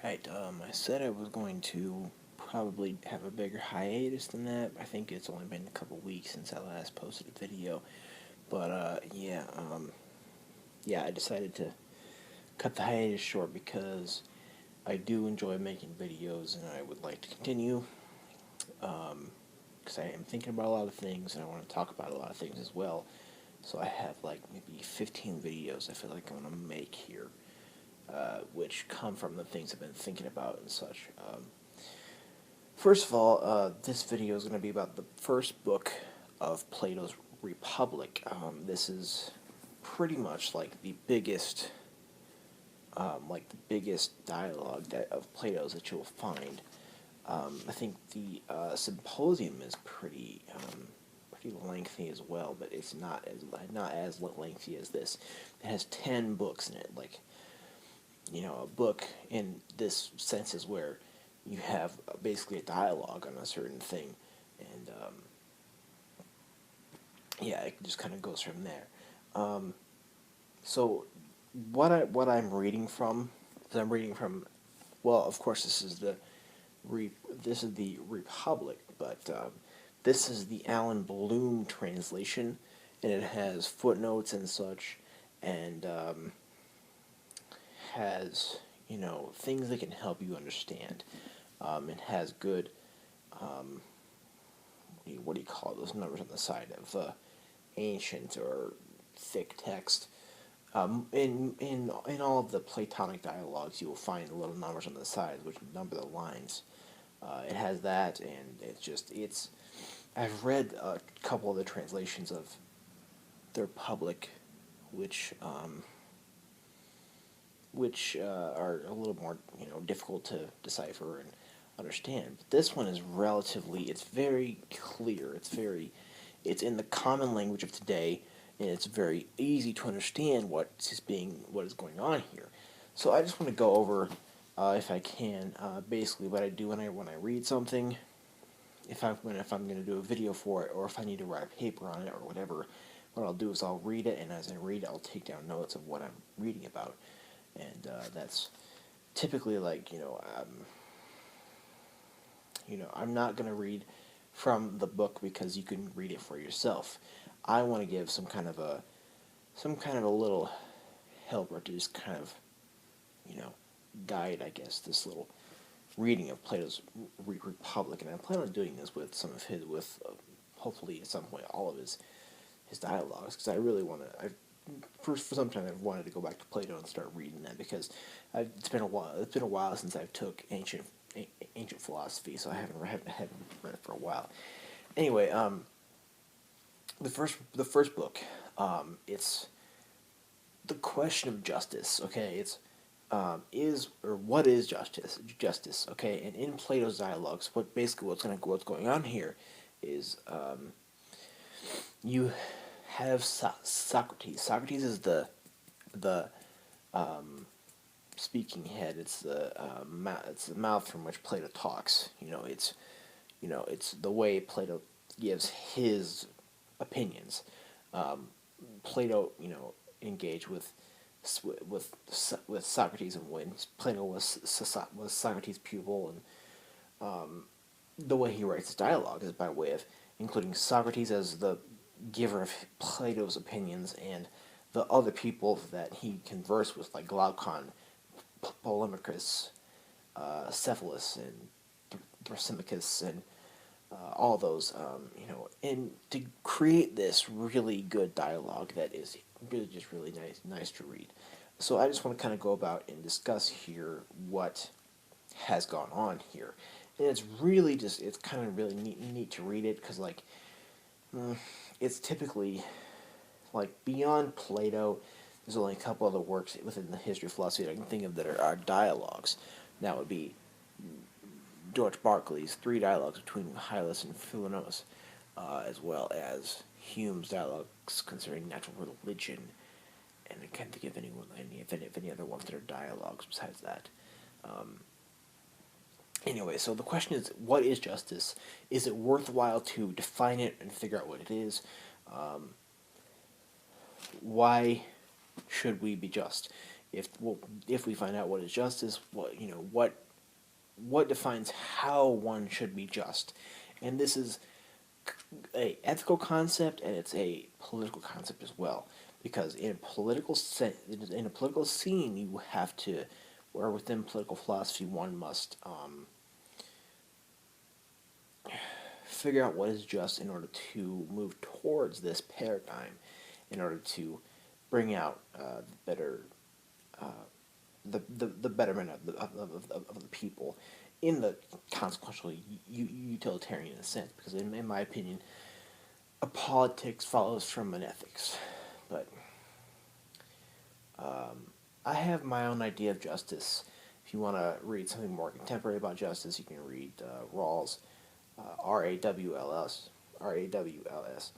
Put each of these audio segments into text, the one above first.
Alright, I said I was going to probably have a bigger hiatus than that. I think it's only been a couple weeks since I last posted a video. But, yeah, I decided to cut the hiatus short because I do enjoy making videos and I would like to continue. Because I am thinking about a lot of things and I want to talk about a lot of things as well. So I have like maybe 15 videos I feel like I'm going to make here. Which come from the things I've been thinking about and such. First of all, this video is going to be about the first book of Plato's Republic. This is pretty much like the biggest dialogue of Plato's that you'll find. I think the symposium is pretty lengthy as well, but it's not as lengthy as this. It has 10 books in it, like. A book in this sense is where you have basically a dialogue on a certain thing, and yeah, it just kind of goes from there. So what I'm reading from, well, of course this is the Republic, but this is the Alan Bloom translation, and it has footnotes and such, and has, things that can help you understand. It has good, what do you call those numbers on the side of ancient or thick text. In all of the Platonic dialogues, you will find little numbers on the sides which number the lines. It has that, and it's. I've read a couple of the translations of the Republic, which are a little more, difficult to decipher and understand. But this one is it's very clear. It's in the common language of today, and it's very easy to understand what is going on here. So I just want to go over, if I can, basically what I do when I read something. If I'm going to do a video for it, or if I need to write a paper on it or whatever, what I'll do is I'll read it, and as I read it, I'll take down notes of what I'm reading about. And that's typically like, I'm not going to read from the book because you can read it for yourself. I want to give some kind of a little helper to just kind of, guide, I guess, this little reading of Plato's Republic. And I plan on doing this with hopefully at some point all of his dialogues, because I really want to. For some time I've wanted to go back to Plato and start reading that, because it's been a while since I've took ancient philosophy, so I haven't read it for a while. Anyway, the first book, it's the question of justice. Okay, it's what is justice? Okay, and in Plato's dialogues, what's going on here is you have Socrates. Socrates is the speaking head. It's the mouth from which Plato talks. It's the way Plato gives his opinions. Plato, engaged with Socrates, and when Plato was Socrates' pupil, and the way he writes his dialogue is by way of including Socrates as the giver of Plato's opinions, and the other people that he conversed with, like Glaucon, Polemachus, Cephalus, and Thrasymachus, and all those, and to create this really good dialogue that is really nice to read. So I just want to kind of go about and discuss here what has gone on here, and it's kind of really neat to read it, because it's typically, like, beyond Plato, there's only a couple other works within the history of philosophy that I can think of that are dialogues. That would be George Berkeley's 3 dialogues between Hylas and Philonous, as well as Hume's dialogues concerning natural religion, and I can't think of any other ones that are dialogues besides that. Anyway, so the question is, what is justice? Is it worthwhile to define it and figure out what it is? Why should we be just? if we find out what is justice, what defines how one should be just, and this is a ethical concept and it's a political concept as well, because in a political scene you have to, or within political philosophy one must figure out what is just in order to move towards this paradigm, in order to bring out better the betterment of the people in the consequential utilitarian sense, because in my opinion a politics follows from an ethics. But I have my own idea of justice. If you want to read something more contemporary about justice, you can read Rawls, Rawls, Rawls.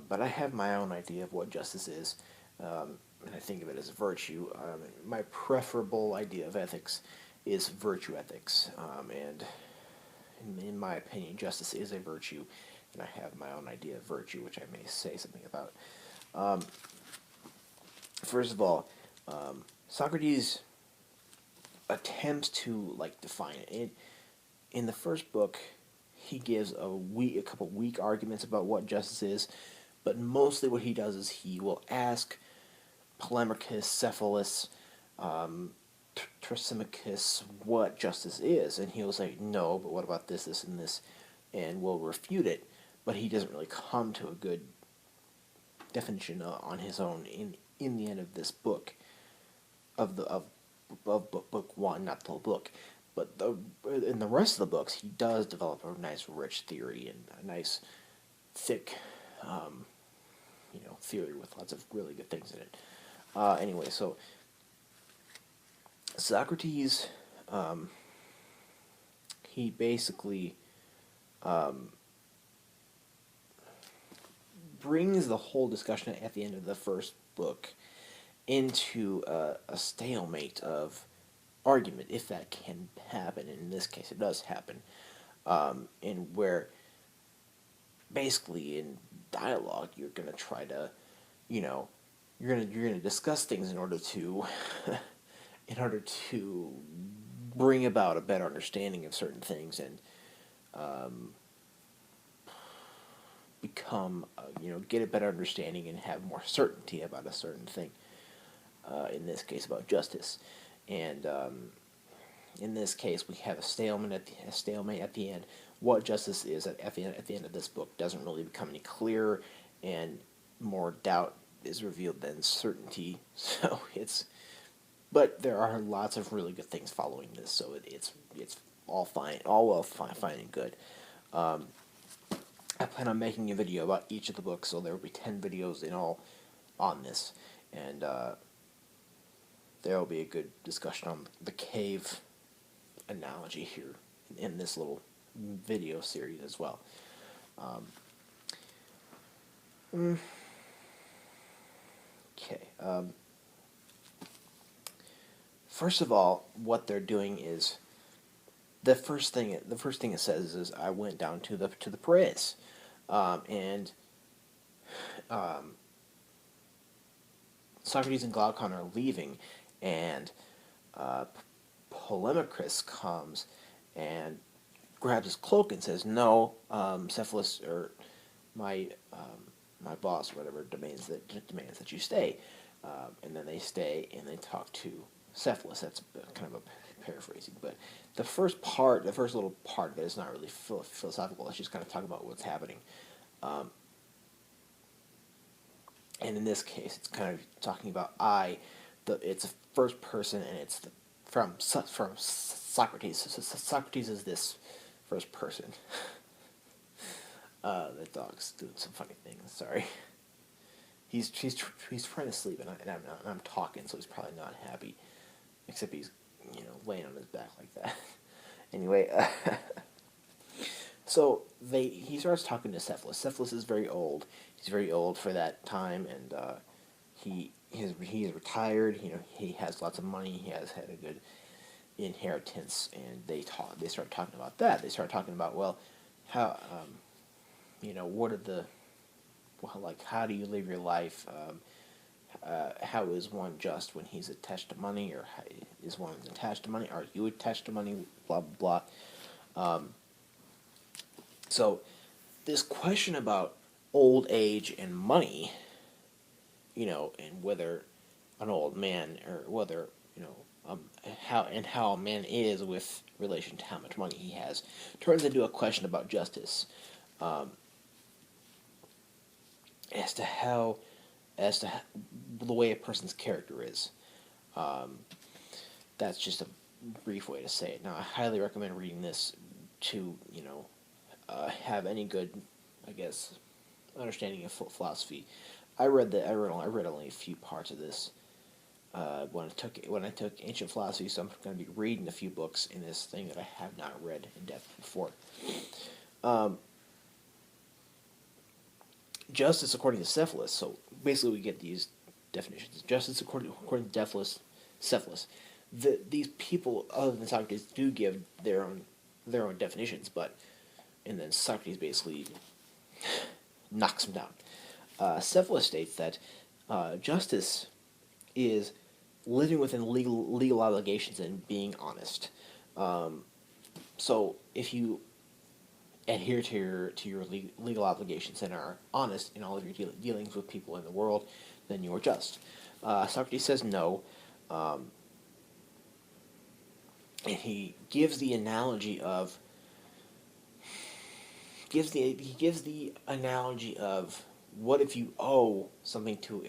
But I have my own idea of what justice is, and I think of it as virtue. My preferable idea of ethics is virtue ethics, and in my opinion, justice is a virtue, and I have my own idea of virtue, which I may say something about. First of all, Socrates attempts to define it. In the first book, he gives a couple weak arguments about what justice is, but mostly what he does is he will ask Polemachus, Cephalus, Thrasymachus what justice is, and he'll say no, but what about this, this, and this, and will refute it. But he doesn't really come to a good definition on his own in the end of this book, of book one, not the whole book, but in the rest of the books he does develop a nice rich theory and a nice thick theory with lots of really good things in it. Anyway, so Socrates, he basically brings the whole discussion at the end of the first book into a stalemate of argument, if that can happen. And in this case, it does happen, in where basically in dialogue you're going to try to, you're going to discuss things in order to bring about a better understanding of certain things, and become get a better understanding and have more certainty about a certain thing. In this case, about justice, and in this case, we have a stalemate at the end. What justice is at the end of this book doesn't really become any clearer, and more doubt is revealed than certainty. So but there are lots of really good things following this. So it's all fine, fine and good. I plan on making a video about each of the books, so there will be 10 videos in all on this, and there will be a good discussion on the cave analogy here in this little video series as well. Okay. First of all, what they're doing is the first thing it says is I went down to the Piraeus, and Socrates and Glaucon are leaving, and Polemachus comes and grabs his cloak and says, "No, Cephalus, or my boss, or whatever, demands that you stay." And then they stay and they talk to Cephalus. That's kind of a paraphrasing, but the first little part of it is not really philosophical. It's just kind of talking about what's happening. And in this case, it's kind of talking about it's a first person, and it's from Socrates. So Socrates is this first person. The dog's doing some funny things. Sorry. He's trying to sleep, and I'm talking, so he's probably not happy. Except he's laying on his back like that. Anyway, so he starts talking to Cephalus. Cephalus is very old. He's very old for that time, and he is retired. He has lots of money. He has had a good inheritance, and they start talking about that. They start talking about, well, how what are how do you live your life? how is one just when he's attached to money, or how is one attached to money? Are you attached to money? Blah blah blah. So this question about old age and money, and whether an old man, or whether how a man is with relation to how much money he has, turns into a question about justice, um, as to how as to the way a person's character is. Um, that's just a brief way to say it. Now, I highly recommend reading this to have any good, I guess, understanding of philosophy. I read only a few parts of this when I took ancient philosophy, so I'm going to be reading a few books in this thing that I have not read in depth before. Um, Justice according to Cephalus. So basically, we get these definitions. Justice according to Cephalus. These people other than Socrates do give their own definitions, but and then Socrates basically knocks them down. Cephalus states that justice is living within legal obligations and being honest. Um, so if you adhere to your legal obligations and are honest in all of your dealings with people in the world, then you are just. Socrates says no, and he gives the analogy of what if you owe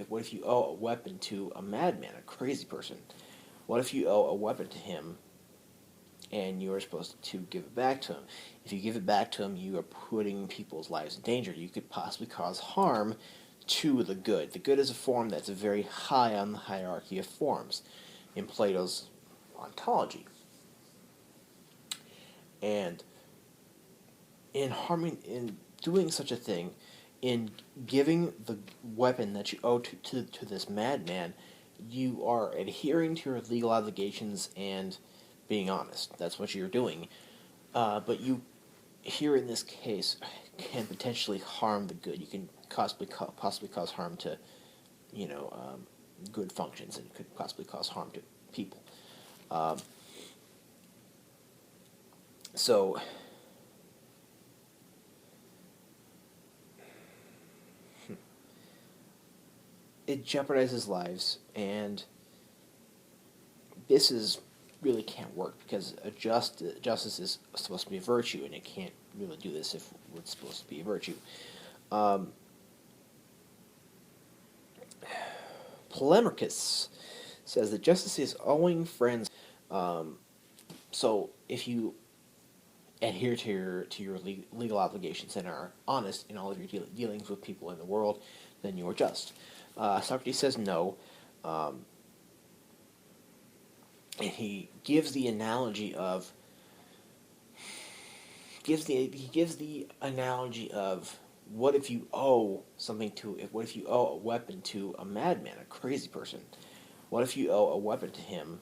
what if you owe a weapon to a madman, a crazy person? What if you owe a weapon to him and you're supposed to give it back to him? If you give it back to him, you are putting people's lives in danger. You could possibly cause harm to the good. The good is a form that's very high on the hierarchy of forms in Plato's ontology. And in doing such a thing, in giving the weapon that you owe to this madman, you are adhering to your legal obligations and being honest. That's what you're doing. But you, here in this case, can potentially harm the good. You can possibly cause harm to, good functions, and could possibly cause harm to people. Um, so it jeopardizes lives, and this is really can't work because justice is supposed to be a virtue, and it can't really do this if it's supposed to be a virtue. Um, Polemarchus says that justice is owing friends. So if you adhere to your legal obligations and are honest in all of your dealings with people in the world, then you are just. Socrates says no, and he gives the analogy of what if you owe what if you owe a weapon to a madman, a crazy person? What if you owe a weapon to him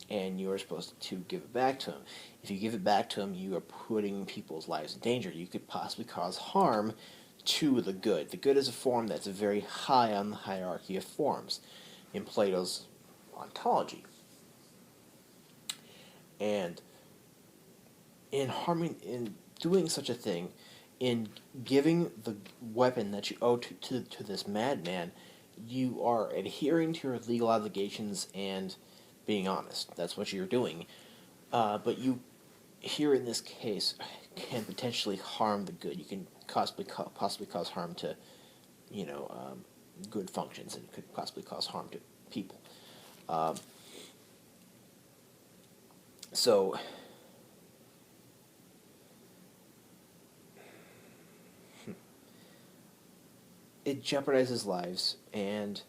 and you're supposed to give it back to him? If you give it back to him, you are putting people's lives in danger. You could possibly cause harm to the good. The good is a form that's very high on the hierarchy of forms in Plato's ontology. And in doing such a thing, in giving the weapon that you owe to this madman, you are adhering to your legal obligations and being honest. That's what you're doing. But you, here in this case, can potentially harm the good. You can possibly cause harm to, good functions, and could possibly cause harm to people. Um, so it jeopardizes lives, and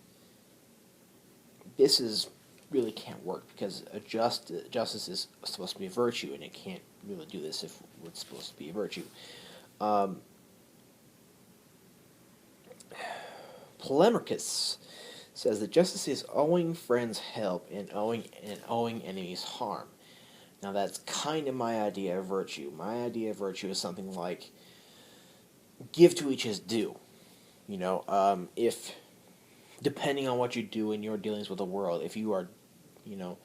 this is really can't work because justice is supposed to be a virtue, and it can't really do this if it's supposed to be a virtue. Polemarchus says that justice is owing friends help and owing enemies harm. Now that's kind of my idea of virtue. My idea of virtue is something like give to each his due. If depending on what you do in your dealings with the world, if you are, you know,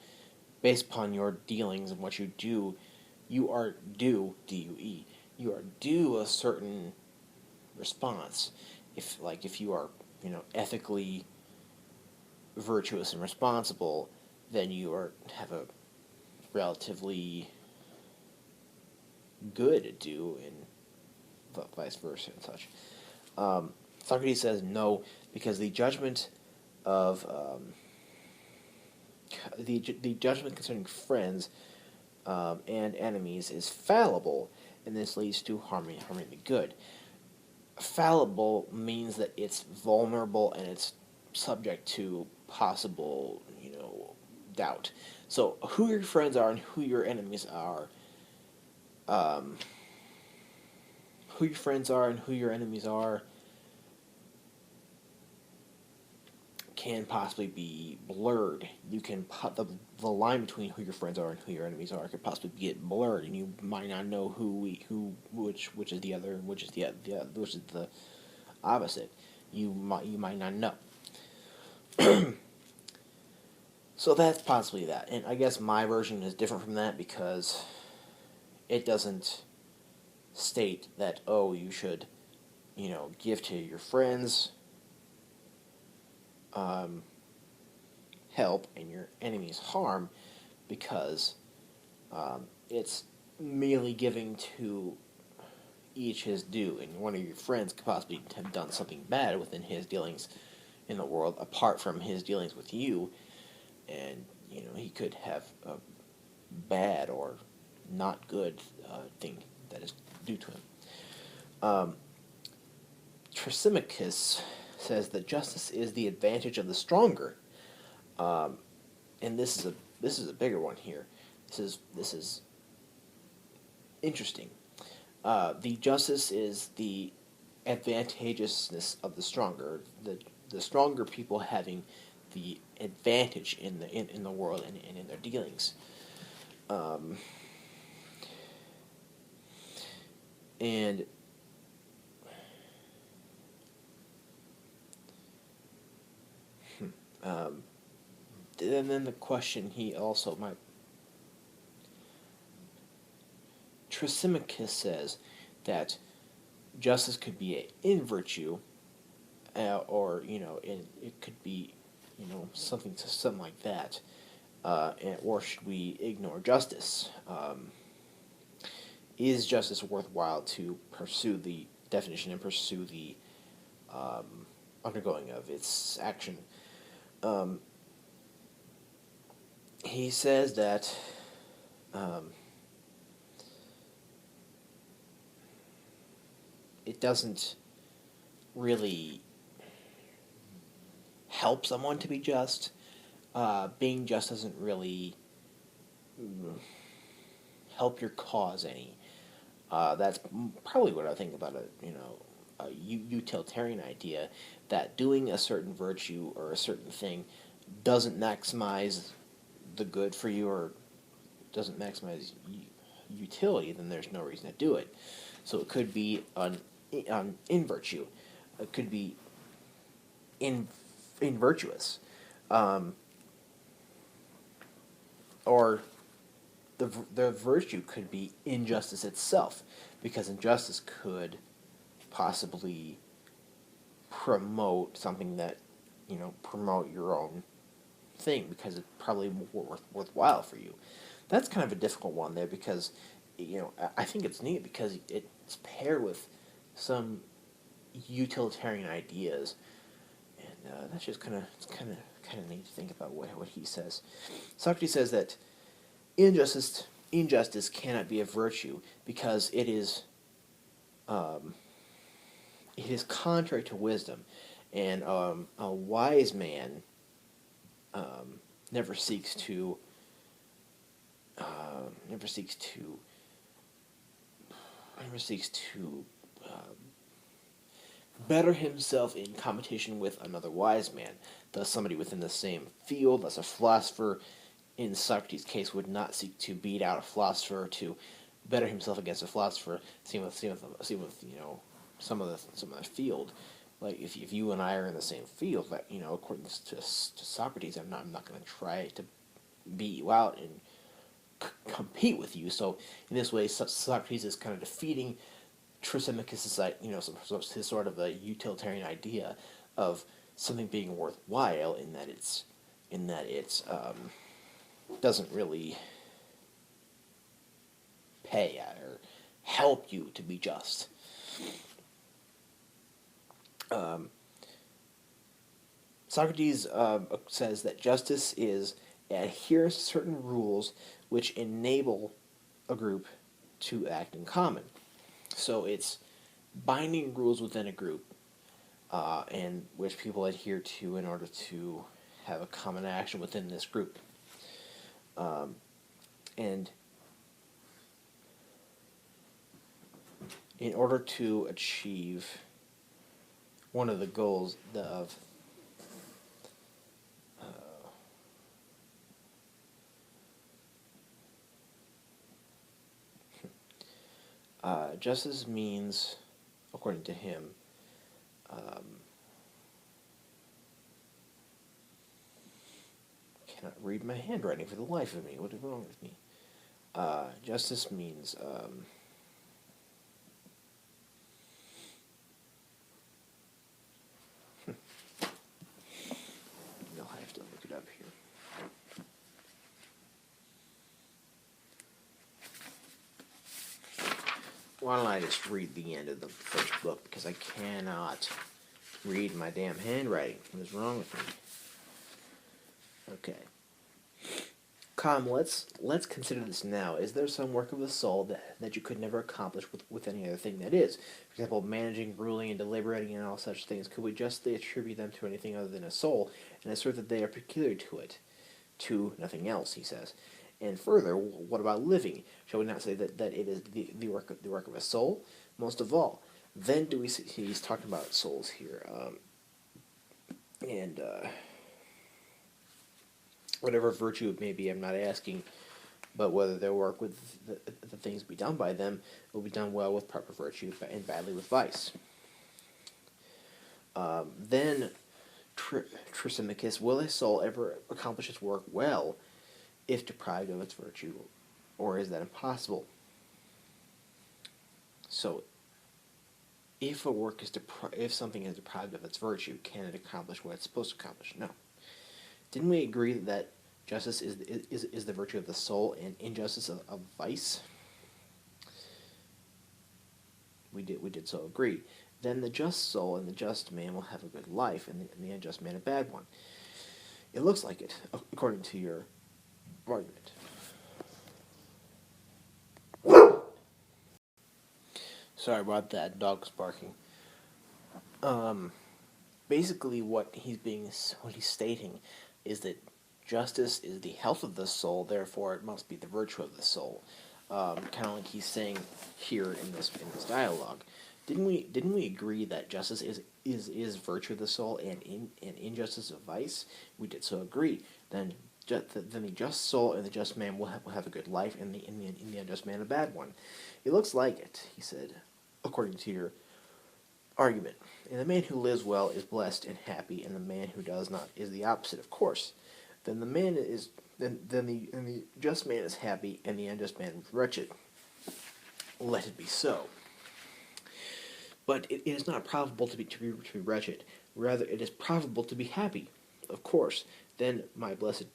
based upon your dealings and what you do, you are due, D-U-E, you are due a certain response. If you are, ethically virtuous and responsible, then you have a relatively good due, and vice versa and such. Socrates says no, because the judgment of the judgment concerning friends and enemies is fallible, and this leads to harming the good. Fallible means that it's vulnerable and it's subject to possible, doubt. So who your friends are and who your enemies are, who your friends are and who your enemies are can possibly be blurred. You can the line between who your friends are and who your enemies are could possibly get blurred, and you might not know which is the other, and which is which is the opposite. You might not know. So that's possibly that, and I guess my version is different from that because it doesn't state that you should, give to your friends help and your enemies harm, because it's merely giving to each his due, and one of your friends could possibly have done something bad within his dealings in the world apart from his dealings with you, and he could have a bad or not good thing that is due to him. Thrasymachus says that justice is the advantage of the stronger, and this is a bigger one here. This is interesting. The justice is the advantageousness of the stronger, the stronger people having the advantage in the world and in their dealings. And then the question he also might. Thrasymachus says that justice could be in virtue, or it could be something like that, or should we ignore justice? Is justice worthwhile to pursue the definition and pursue the undergoing of its action? He says that it doesn't really help someone to be just. Being just doesn't really help your cause any. That's probably what I think about a utilitarian idea, that doing a certain virtue or a certain thing doesn't maximize the good for you, or doesn't maximize utility, then there's no reason to do it. So it could be in virtue, it could be virtuous, or the virtue could be injustice itself, because injustice could possibly promote something that promote your own thing, because it's probably worthwhile for you. That's kind of a difficult one there, because I think it's neat because it's paired with some utilitarian ideas, and that's just kind of neat to think about what he says. Socrates says that injustice cannot be a virtue because it is contrary to wisdom, and a wise man never seeks to better himself in competition with another wise man. Thus, somebody within the same field, thus a philosopher, in Socrates' case, would not seek to beat out a philosopher to better himself against a philosopher. Same with some of the field. like if you and I are in the same field, that according to Socrates, I'm not going to try to beat you out and compete with you. So in this way, Socrates is kind of defeating Thrasymachus' his sort of a utilitarian idea of something being worthwhile in that it's doesn't really pay or help you to be just. Socrates says that justice is adherence to certain rules which enable a group to act in common. So it's binding rules within a group, and which people adhere to in order to have a common action within this group. And in order to achieve one of the goals of justice means, according to him, cannot read my handwriting for the life of me. What is wrong with me? Justice means you'll have to look it up here. Why don't I just read the end of the first book, because I cannot read my damn handwriting. What is wrong with me? Okay. Come, let's consider this now. Is there some work of the soul that you could never accomplish with any other thing that is? For example, managing, ruling, and deliberating and all such things. Could we justly attribute them to anything other than a soul, and assert that they are peculiar to it? To nothing else, he says. And further, what about living? Shall we not say that it is the work of a soul? Most of all. Then do we see, he's talking about souls here. Whatever virtue it may be, I'm not asking, but whether their work with the things be done by them will be done well with proper virtue and badly with vice. Then, Thrasymachus, will a soul ever accomplish its work well if deprived of its virtue, or is that impossible? So, if if something is deprived of its virtue, can it accomplish what it's supposed to accomplish? No. Didn't we agree that justice is the virtue of the soul and injustice of vice? We did so agree. Then the just soul and the just man will have a good life, and the unjust man a bad one. It looks like it, according to your argument. Sorry about that. Dog's barking. Basically, what he's stating is that justice is the health of the soul. Therefore, it must be the virtue of the soul. Kind of like he's saying here in this dialogue. Didn't we agree that justice is virtue of the soul and injustice of vice? We did so agree. Then the just soul and the just man will have a good life, and the unjust man a bad one. It looks like it, he said, according to your argument. And the man who lives well is blessed and happy, and the man who does not is the opposite, of course. Then the just man is happy, and the unjust man is wretched. Let it be so. But it is not probable to be wretched. Rather, it is probable to be happy. Of course. Then, my blessed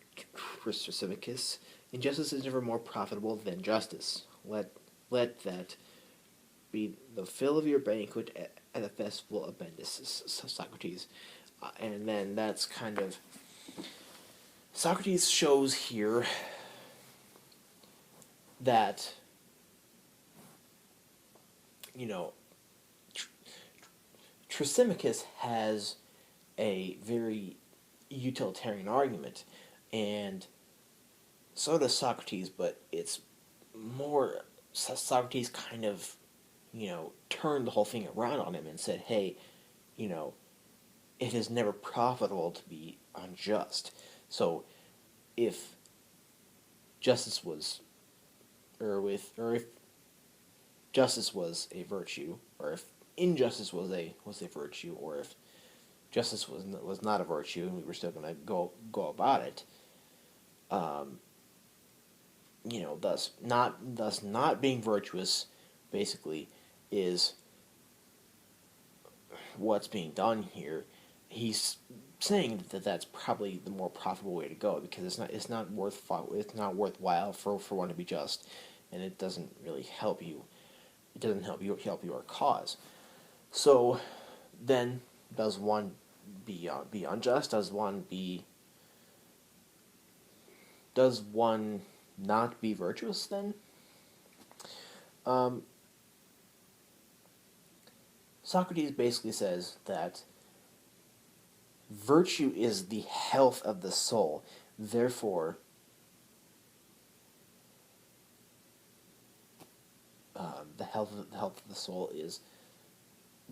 Thrasymachus, injustice is never more profitable than justice. Let that be the fill of your banquet at the festival of Bendis, Socrates. And then that's kind of... Socrates shows here that, Thrasymachus has a very utilitarian argument, and so does Socrates, but it's more... Socrates kind of, turned the whole thing around on him and said, hey, it is never profitable to be unjust. So, if justice was, or if justice was a virtue, or if injustice was a virtue, or if justice was not a virtue, and we were still going to go about it. Thus not being virtuous, basically, is what's being done here. He's saying that that's probably the more profitable way to go, because it's not worthwhile for one to be just, and it doesn't really help you. It doesn't help your cause. So then, does one be unjust? Does one not be virtuous then? Socrates basically says that virtue is the health of the soul. Therefore, the health of the soul is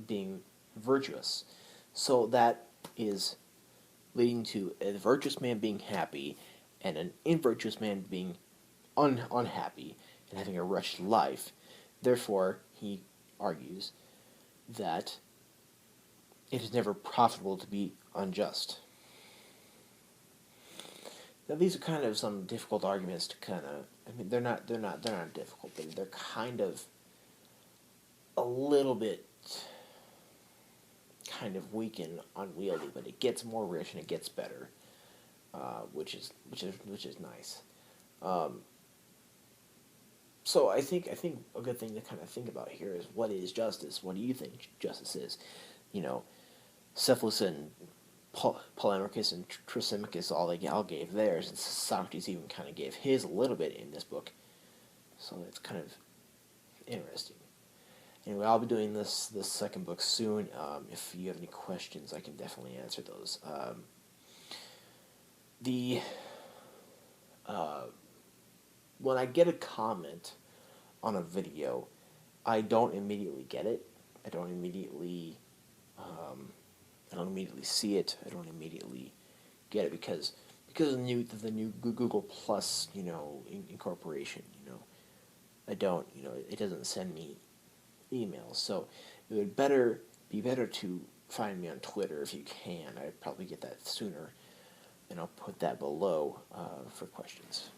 being virtuous. So that is leading to a virtuous man being happy and an invirtuous man being unhappy and having a wretched life. Therefore, he argues that it is never profitable to be unjust. Now, these are kind of some difficult arguments to kind of. I mean, they're not difficult. They're kind of a little bit kind of weak and unwieldy, but it gets more rich and it gets better, which is nice. So I think a good thing to kind of think about here is, what is justice? What do you think justice is? Cephalus and Polemarchus and Thrasymachus all gave theirs, and Socrates even kind of gave his a little bit in this book. So it's kind of interesting. Anyway, I'll be doing this second book soon. If you have any questions, I can definitely answer those. When I get a comment on a video, I don't immediately get it. I don't immediately see it. I don't immediately get it because of the new Google Plus incorporation. I don't it doesn't send me emails. So it would be better to find me on Twitter if you can. I'd probably get that sooner, and I'll put that below for questions.